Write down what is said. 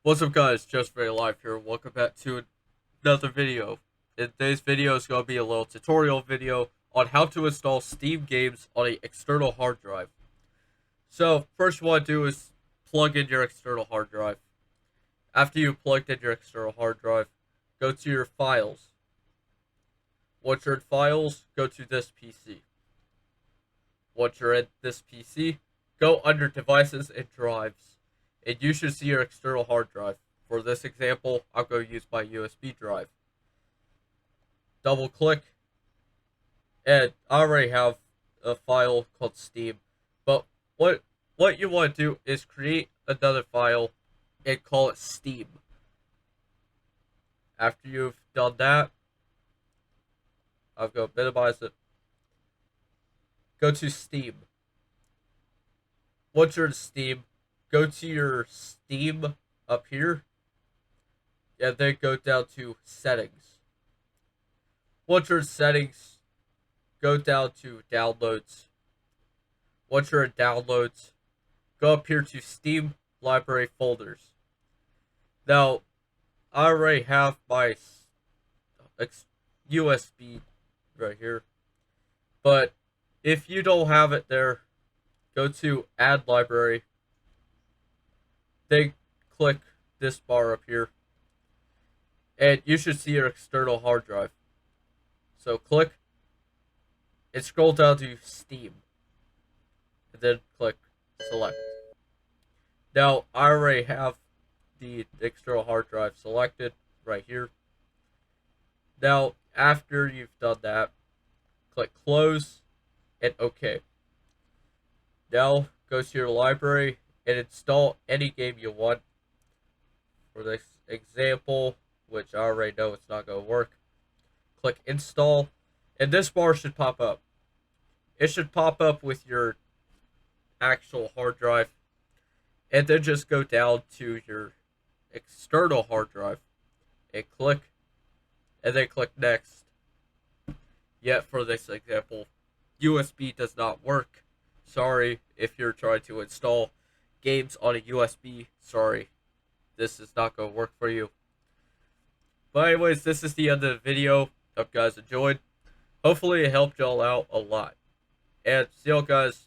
What's up guys, Just Very Live here, welcome back to another video. In today's video is going to be a little tutorial video on how to install Steam games on an external hard drive. So, first you want to do is plug in your external hard drive. After you've plugged in your external hard drive, go to your files. Once you're in files, go to this PC. Once you're in this PC, go under devices and drives, and you should see your external hard drive. For this example, I'll go use my USB drive. Double click, and I already have a file called Steam. But what you want to do is create another file and call it Steam. After you've done that, I'll go minimize it. Go to Steam. Once you're in Steam, go to your Steam up here, and then go down to Settings. Once you're in Settings, go down to Downloads. Once you're in Downloads, go up here to Steam Library Folders. Now, I already have my USB right here, but if you don't have it there, go to Add Library, then click this bar up here, and you should see your external hard drive. So click and scroll down to Steam, and then click Select. Now, I already have the external hard drive selected right here. Now, after you've done that, click Close and OK. Now, go to your library and install any game you want. For this example, which I already know it's not going to work, click Install, and this bar should pop up. It should pop up with your actual hard drive, and then just go down to your external hard drive and then click Next. Yet for this example, USB does not work. Sorry if you're trying to install games on a USB. Sorry, this is not going to work for you. But anyways, this is the end of the video. Hope you guys enjoyed. Hopefully it helped y'all out a lot. And see y'all guys